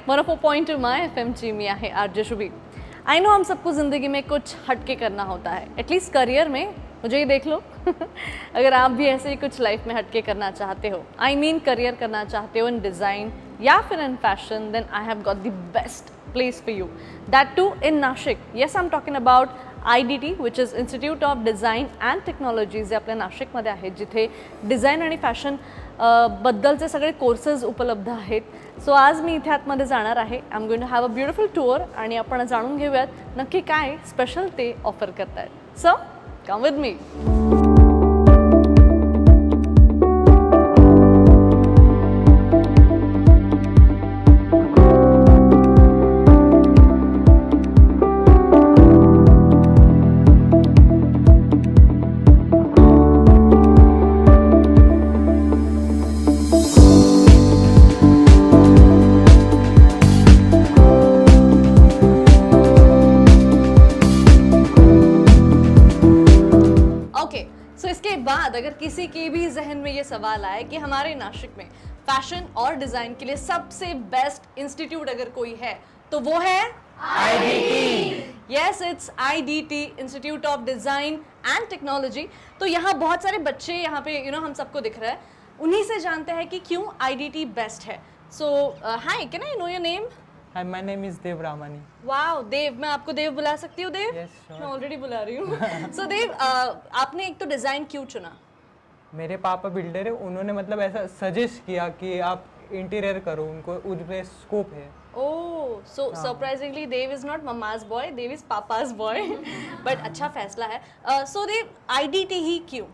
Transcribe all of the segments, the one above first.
104.2 माय FM जी में है RJ Shubhi. I know हम सबको ज़िंदगी में कुछ हटके करना होता है, एटलीस्ट करियर में। मुझे ही देख लो अगर आप भी ऐसे ही कुछ लाइफ में हटके करना चाहते हो, आई मीन करियर करना चाहते हो इन डिज़ाइन या फिर in fashion, then I have got the best place for you, that too in Nashik. Yes, I'm talking about IDT, which is Institute of Design and Technologies. जे आपल्या नाशिकमध्ये आहे, जिथे डिझाईन आणि फॅशन बद्दलचे सगळे कोर्सेस उपलब्ध आहेत. सो आज मी इथे आतमध्ये जाणार आहे. I am going to have a beautiful tour आणि आपण जाणून घेऊयात नक्की काय स्पेशल ते ऑफर करतायत. So come with me. अगर किसी के भी जहन में ये सवाल आए कि हमारे नासिक में फैशन और डिजाइन के लिए सबसे बेस्ट इंस्टीट्यूट अगर कोई है तो वो है IDT. Yes, it's IDT, institute of design end technology. तो यहाँ बहुत सारे बच्चे यहाँ पे हम सबको दिख रहा है, उन्हीं से जानते हैं कि क्यों IDT बेस्ट है. So hi, can I know your name? Hi, my name is Dev Ramani. Wow Dev, मैं आपको देव बुला सकती हूँ? Dev, Yes, sure. मैं ऑलरेडी बुला रही हूँ. सो देव, आपने एक तो डिजाइन क्यों चुना? मेरे पापा बिल्डर है, उन्होंने मतलब ऐसा सजेस्ट किया कि आप इंटीरियर करो, उनको उसमें स्कोप है. Oh, so surprisingly Dev is not mamma's boy, Dev is papa's boy. But अच्छा फैसला है. सो देव, IDT ही क्यों?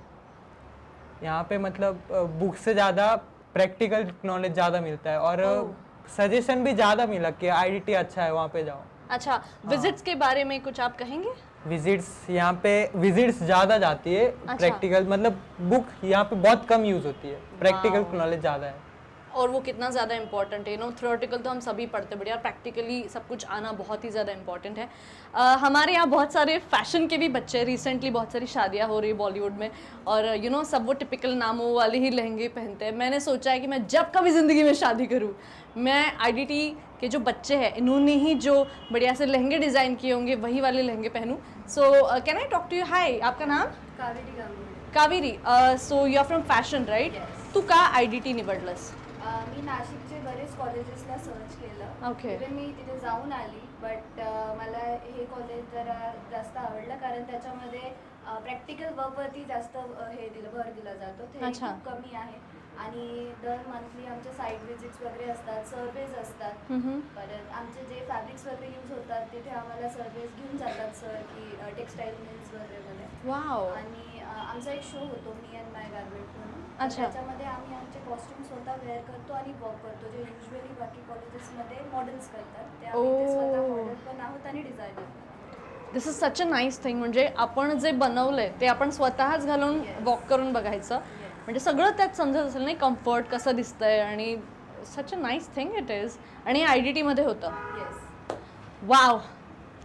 यहाँ पे मतलब बुक से ज़्यादा प्रैक्टिकल नॉलेज ज़्यादा मिलता है और सजेशन भी ज़्यादा मिला कि IDT अच्छा है, वहाँ पे जाओ. अच्छा, विजिट्स के बारे में कुछ आप कहेंगे? विजिट्स, यहाँ पे विजिट्स ज़्यादा जाती है. अच्छा. प्रैक्टिकल मतलब बुक यहाँ पे बहुत कम यूज़ होती है, प्रैक्टिकल नॉलेज ज़्यादा है. और वो कितना ज़्यादा इंपॉर्टेंट है. थ्योरेटिकल तो हम सभी पढ़ते बढ़िया, प्रैक्टिकली सब कुछ आना बहुत ही ज़्यादा इंपॉर्टेंट है. हमारे यहाँ बहुत सारे फैशन के भी बच्चे, रिसेंटली बहुत सारी शादियाँ हो रही बॉलीवुड में, और सब वो टिपिकल नामों वाले ही लहंगे पहनते हैं. मैंने सोचा है कि मैं जब कभी ज़िंदगी में शादी करूँ, मैं IDT के जो बच्चे हैं इन्होंने ही जो बढ़िया से लहंगे डिज़ाइन किए होंगे वही वाले लहंगे पहनूँ. So can I talk to you? Hi, आपका नाम? Kaveri. So you are from fashion, right? तू का IDT निवडलंस? मी नाशिकचे बरेच कॉलेजेसला सर्च केलं. ओके. इव्हन मी तिथे जाऊन आली, बट मला हे कॉलेज जरा जास्त आवडलं कारण त्याच्यामध्ये प्रॅक्टिकल वर्कवरती जास्त भर दिला जातो. ते खूप कमी आहे आणि दर मंथली आमच्या साईट विजिट्स वगैरे असतात, सर्वेज असतात. परत आमचे जे फॅब्रिक्स वगैरे यूज होतात तिथे आम्हाला सर्वेज घेऊन जातात सर, की टेक्सटाईल मिल्स वगैरे. वाव. आणि आमचा एक शो होतो मी अँड माय गार्मेंट म्हणून. अच्छा. त्याच्यामध्ये आम्ही आमचे कॉस्ट्युम स्वतः वेअर करतो आणि वॉक करतो, जे युजली बाकी कॉलेजेसमध्ये मॉडेल्स करतात. ते आम्ही स्वतः मॉडेल पण आहोत आणि designer. This is such a nice thing. म्हणजे आपण जे बनवलंय ते आपण स्वतःच घालून वॉक करून बघायचं, म्हणजे सगळं त्यात समजत असेल नाही, कम्फर्ट कसं दिसतंय, आणि such a nice thing it is. आणि IDT मध्ये होतं. येस. वाव.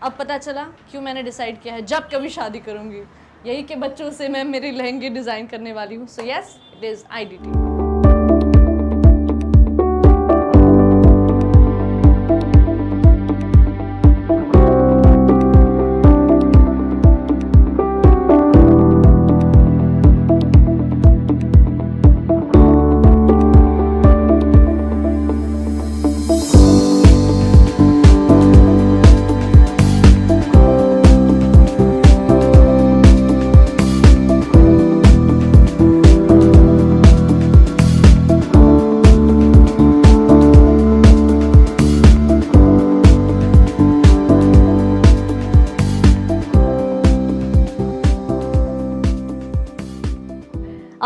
अब पता चला क्यों मैंने डिसाइड किया है जब कभी शादी करूँगी, यही के बच्चों से मैं मेरे लहंगे डिज़ाइन करने वाली हूँ. So yes, it is IDT.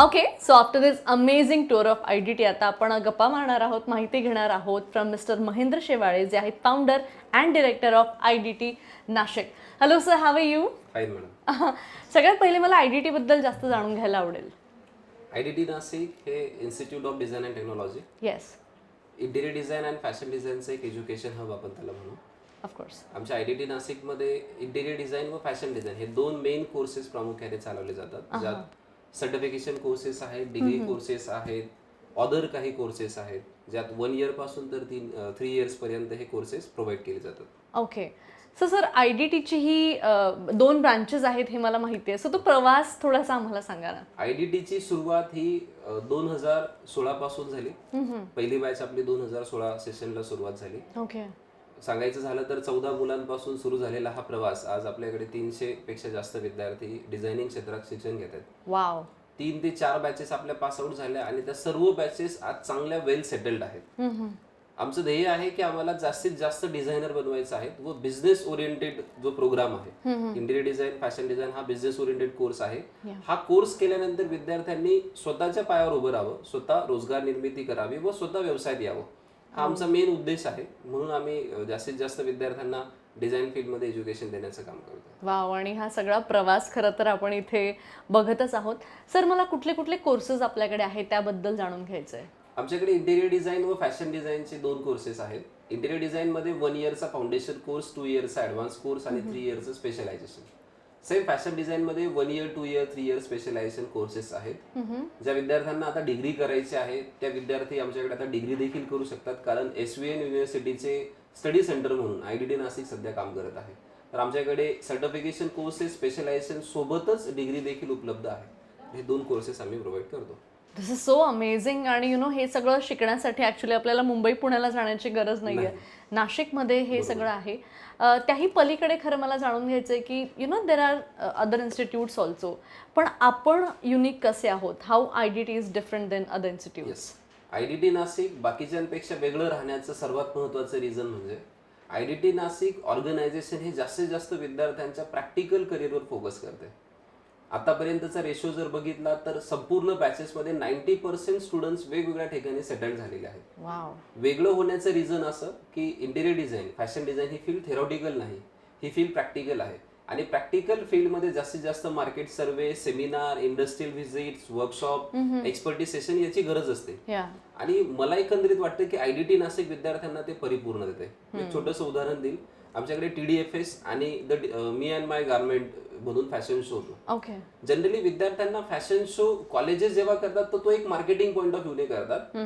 Okay, so after this amazing tour of IDT आता आपण गप्पा मारणार आहोत, माहिती घेणार आहोत फ्रॉम मिस्टर महेंद्र शेवाळे, जे आहेत founder and director of IDT Nashik. Hello sir, how are you? Fine madam. सगळ्यात पहिले मला IDT बद्दल जास्त जाणून घ्यायला आवडेल. IDT नाशिक हे institute of design and technology. Yes. Interior design and fashion डिझाईनचं एक एज्युकेशन हब आपण त्याला म्हणू. ऑफकोर्स. आमच्या IDT नाशिकमध्ये इंटिरियर डिझाईन व फॅशन डिझाईन हे दोन मेन कोर्सेस प्रामुख्याने चालवले जातात, ज्यात सर्टिफिकेशन कोर्सेस आहेत, डिग्री कोर्सेस आहेत, ऑदर काही कोर्सेस आहेत, ज्यात 1 इयर पासून तर 3 इयर्स पर्यंत हे कोर्सेस प्रोव्हाइड केले जातात. ओके. सो सर IDTची ही 2 ब्रांचेस आहेत हे मला माहिती आहे. सो तो प्रवास थोडासा आम्हाला सांगा ना. IDTची सुरुवात ही 2016 पासून झाली. पहिली बॅच आपली 2016 सेशनला सुरुवात झाली. ओके. सांगायचं झालं तर 14 मुलांपासून सुरू झालेला हा प्रवास आज आपल्याकडे 300 पेक्षा जास्त विद्यार्थी डिझायनिंग क्षेत्रात शिक्षण घेत आहेत. वाव. 3 ते 4 बॅचेस आपल्या पास आउट झाल्या आणि त्या सर्व बॅचेस आज चांगल्या वेल सेटल्ड आहेत. आमचं ध्येय आहे की आम्हाला जास्तीत जास्त डिझायनर बनवायचं आहे व बिझनेस ओरिएंटेड जो प्रोग्राम आहे, इंटिरियर डिझाईन, फॅशन डिझाईन हा बिझनेस ओरिएंटेड कोर्स आहे. हा कोर्स केल्यानंतर विद्यार्थ्यांनी स्वतःच्या पायावर उभं राहावं, स्वतः रोजगार निर्मिती करावी व स्वतः व्यवसायात यावं, हा आमचा मेन उद्देश आहे. म्हणून आम्ही जास्तीत जास्त विद्यार्थ्यांना डिझाईन फील्डमध्ये एज्युकेशन देण्याचं काम करतो. वाव. आणि हा सगळा प्रवास खरं तर आपण इथे बघतच आहोत. सर मला कुठले कुठले कोर्सेस आपल्याकडे आहेत त्याबद्दल जाणून घ्यायचं आहे. आमच्याकडे इंटिरियर डिझाईन व फॅशन डिझाईनचे 2 कोर्सेस आहेत. इंटिरियर डिझाईनमध्ये 1 इयरचा फाउंडेशन कोर्स, 2 इयरचा ॲडव्हान्स कोर्स आणि 3 इयरचं स्पेशलायझेशन. सेम फॅशन डिझाईनमध्ये 1 year, 2 year, 3 year specialisation courses आहेत. ज्या विद्यार्थ्यांना आता डिग्री करायची आहे त्या विद्यार्थी आमच्याकडे आता डिग्री देखील करू शकतात, कारण SVN युनिव्हर्सिटीचे स्टडी सेंटर म्हणून IDT नाशिक सध्या काम करत आहे. तर आमच्याकडे सर्टिफिकेशन कोर्सेस, स्पेशलायझेशन सोबतच डिग्री देखील उपलब्ध आहे. हे 2 कोर्सेस आम्ही प्रोव्हाइड करतो. दिस इज सो अमेझिंग. आणि हे सगळं शिकण्यासाठी ॲक्च्युली आपल्याला मुंबई पुण्याला जाण्याची गरज नाही आहे. नाशिकमध्ये हे सगळं आहे. त्याही पलीकडे खरं मला जाणून घ्यायचं आहे की there are other institutes also, पण आपण युनिक कसे आहोत? How IDT is different than other institutes? IDT Nashik बाकीच्यांपेक्षा वेगळं राहण्याचं सर्वात महत्त्वाचं रिझन म्हणजे IDT नाशिक ऑर्गनायझेशन हे जास्तीत जास्त विद्यार्थ्यांच्या प्रॅक्टिकल करिअरवर फोकस करते. आतापर्यंतचा रेशो जर बघितला तर संपूर्ण बॅचेसमध्ये 90% स्टुडंट्स वेगवेगळ्या ठिकाणी सेटल झालेले आहेत. वाव. वेगळं होण्याचं रिझन असं की इंटिरियर डिझाईन, फॅशन डिझाईन ही फील्ड थेरॉटिकल नाही, ही फील्ड प्रॅक्टिकल आहे. आणि प्रॅक्टिकल फील्डमध्ये जास्तीत जास्त market survey, seminar, industrial visits, workshop, expertise session याची गरज असते. आणि मला एकंदरीत वाटतं की IDT नाशिक विद्यार्थ्यांना ते परिपूर्ण देते. एक छोटंसं उदाहरण देईल. आमच्याकडे TDFS आणि मी अँड माय गार्मेंट म्हणून फॅशन शो होतो. ओके. जनरली विद्यार्थ्यांना फॅशन शो कॉलेजेस जेव्हा करतात तर तो एक मार्केटिंग पॉईंट ऑफ व्ह्यूने करतात.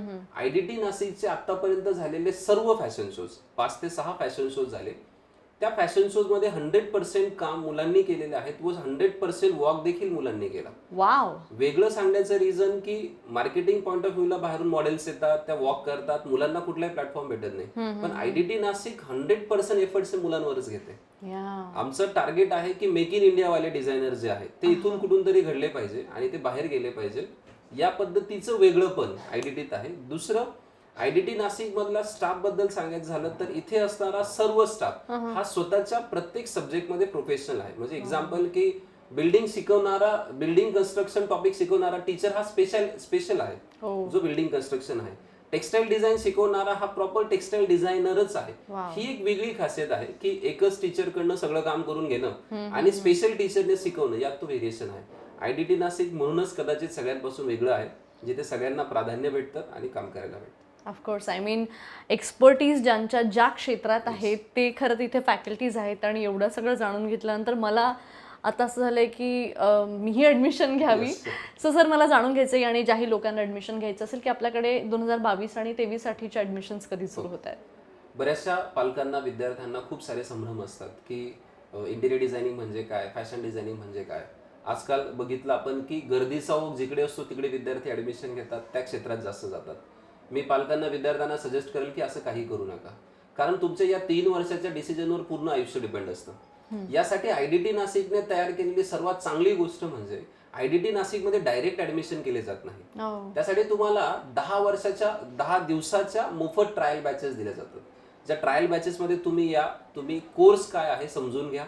IDT नाशिकचे आतापर्यंत झालेले सर्व फॅशन शोज, 5 ते 6 फॅशन शोज झाले, त्या फॅशन शोज मध्ये 100% काम मुलांनी केलेले आहेत व 100% वॉक देखील मुलांनी केला. वाव. वेगळं सांगण्याचं रिझन की मार्केटिंग पॉईंट ऑफ व्ह्यूला बाहेरून मॉडेल्स येतात, त्या वॉक करतात, मुलांना कुठलाही प्लॅटफॉर्म भेटत नाही. पण IDT नाशिक 100% एफर्ट्स मुलांवरच घेते. आमचं टार्गेट आहे की मेक इन इंडिया वाले डिझायनर जे आहेत ते इथून कुठून तरी घडले पाहिजे आणि ते बाहेर गेले पाहिजे. या पद्धतीचं वेगळं पण IDTत आहे. दुसरं, IDT नाशिक मधला स्टाफ बद्दल सांगायचं झालं तर इथे असणारा सर्व स्टाफ हा स्वतःच्या प्रत्येक सब्जेक्ट मध्ये प्रोफेशनल आहे. म्हणजे एक्झाम्पल की बिल्डिंग शिकवणारा, बिल्डिंग कन्स्ट्रक्शन टॉपिक शिकवणारा टीचर हा स्पेशल आहे जो बिल्डिंग कन्स्ट्रक्शन आहे. टेक्सटाईल डिझाईन शिकवणारा हा प्रॉपर टेक्सटाईल डिझायनरच आहे. ही एक वेगळी खासियत आहे की एकच टीचर कडनं सगळं काम करून घेणं आणि स्पेशल टीचरने शिकवणं यात तो व्हेरिएशन आहे. IDT नाशिक म्हणूनच कदाचित सगळ्यांपासून वेगळं आहे, जिथे सगळ्यांना प्राधान्य भेटतं आणि काम करायला भेटतं. ऑफकोर्स. आय मीन एक्सपर्टीज ज्यांच्या ज्या क्षेत्रात आहेत ते खरं तिथे फॅकल्टीज आहेत. आणि एवढं सगळं जाणून घेतल्यानंतर मला आता असं झालंय की मीही ऍडमिशन घ्यावी. सो सर मला जाणून घ्यायचंय आणि ज्याही लोकांना ऍडमिशन घ्यायचं असेल की आपल्याकडे 2022 आणि 23 साठीचे ऍडमिशन्स कधी सुरू होत आहेत? बऱ्याचशा पालकांना, विद्यार्थ्यांना खूप सारे संभ्रम असतात की इंटिरियर डिझायनिंग म्हणजे काय, फॅशन डिझायनिंग म्हणजे काय. आजकाल बघितलं आपण की गर्दीचा ओघ जिकडे असतो तिकडे विद्यार्थी ऍडमिशन घेतात, त्या क्षेत्रात जास्त जातात. मी पालकांना, विद्यार्थ्यांना सजेस्ट करेल की असं काही करू नका, कारण तुमच्या या 3 वर्षाच्या डिसिजनवर पूर्ण आयुष्य डिपेंड असतं. यासाठी IDT नाशिकने तयार केलेली सर्वात चांगली गोष्ट म्हणजे IDT नाशिकमध्ये डायरेक्ट ऍडमिशन केले जात नाही. त्यासाठी तुम्हाला 10 दिवसाच्या मोफत ट्रायल बॅचेस दिल्या जातात. ज्या ट्रायल बॅचेस मध्ये तुम्ही कोर्स काय आहे समजून घ्या,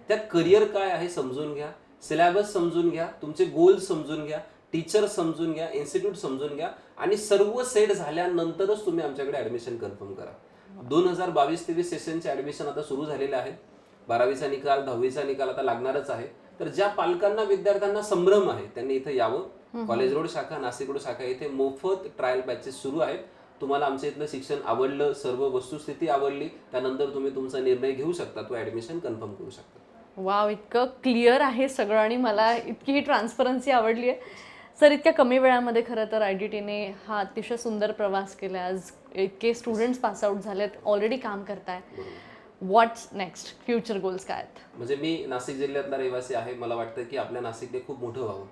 त्यात करिअर काय आहे समजून घ्या, सिलेबस समजून घ्या, तुमचे गोल समजून घ्या, टीचर समजून घ्या, इन्स्टिट्यूट समजून घ्या आणि सर्व सेट झाल्यानंतरच तुम्ही आमच्याकडे ऍडमिशन कन्फर्म करा. 2022-23 सेशनचे ऍडमिशन आता सुरू झालेले आहेत. 12वीचा निकाल, 10वीचा निकाल आता लागणारच आहे. तर ज्या पालकांना, विद्यार्थ्यांना संभ्रम आहे त्यांनी इथे यावं. कॉलेज रोड शाखा, नाशिक रोड शाखा इथे मोफत ट्रायल बॅचेस सुरू आहेत. तुम्हाला आमच्या इथलं शिक्षण आवडलं, सर्व वस्तुस्थिती आवडली, त्यानंतर तुम्ही तुमचा निर्णय घेऊ शकता, तो ऍडमिशन कन्फर्म करू शकता. वाव, इतकं क्लिअर आहे सगळं आणि मला इतकी ही ट्रान्सपरन्सी आवडली आहे. सर इतक्या कमी वेळामध्ये खरं तर IDTने हा अतिशय सुंदर प्रवास केला. आज इतके स्टुडंट्स पास आउट झालेत, ऑलरेडी काम करताय. व्हॉट्स नेक्स्ट, फ्युचर गोल्स काय आहेत? म्हणजे मी नाशिक जिल्ह्यातला रहिवासी आहे. मला वाटतं की आपल्या नाशिकने खूप मोठं व्हावं,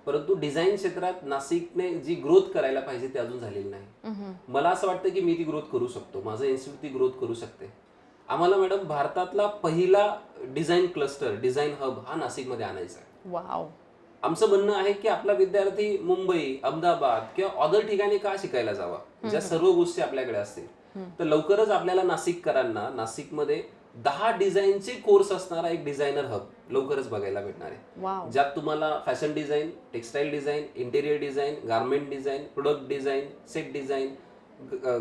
परंतु डिझाईन क्षेत्रात नाशिकने जी ग्रोथ करायला पाहिजे ती अजून झालेली नाही. मला असं वाटतं की मी ती ग्रोथ करू शकतो, माझं इन्स्टिट्यूट ती ग्रोथ करू शकते. आम्हाला मॅडम भारतातला पहिला डिझाईन क्लस्टर, डिझाईन हब हा नाशिकमध्ये आणायचा आहे. वाव. आमचं म्हणणं आहे की आपला विद्यार्थी मुंबई, अहमदाबाद किंवा अदर ठिकाणी का शिकायला जावा, ज्या सर्व गोष्टी आपल्याकडे असतील. तर लवकरच आपल्याला नाशिककरांना नाशिकमध्ये 10 डिझाईनचे कोर्स असणारा एक डिझायनर हब लवकरच बघायला भेटणार आहे, ज्यात तुम्हाला fashion design, textile design, interior design, garment design, product design, set design,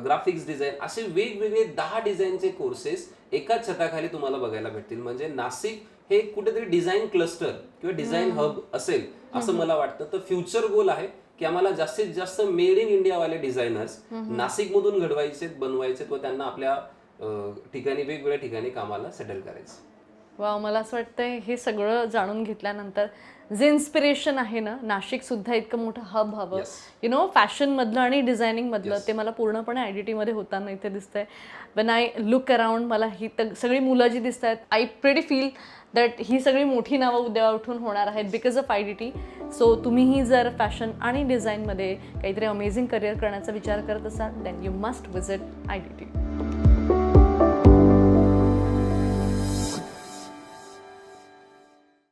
graphics design असे वेगवेगळे 10 डिझाईनचे कोर्सेस एकाच छताखाली तुम्हाला बघायला भेटतील. म्हणजे नाशिक हे कुठेतरी डिझाईन क्लस्टर किंवा डिझाईन हब असेल असं मला वाटतं. तर फ्युचर गोल आहे की आम्हाला जास्तीत जास्त मेड इन इंडियावाले डिझायनर्स नाशिकमधून घडवायचे, बनवायचे व त्यांना आपल्या ठिकाणी, वेगवेगळ्या ठिकाणी कामाला सेटल करायचं. वा, मला असं वाटतंय हे सगळं जाणून घेतल्यानंतर जे इन्स्पिरेशन आहे ना, नाशिक सुद्धा इतकं मोठं हब हवं, यु नो, फॅशनमधलं आणि डिझायनिंगमधलं, ते मला पूर्णपणे IDTमध्ये होताना इथे दिसतंय. वेन आय लुक अराउंड, मला ही सगळी मुलं जी दिसत आहेत, I pretty feel that he सगळी मोठी नावं उद्या उठून होणार आहेत बिकॉज ऑफ IDT. सो तुम्हीही जर फॅशन आणि डिझाईनमध्ये काहीतरी अमेझिंग करिअर करण्याचा विचार करत असाल, then you must visit IDT.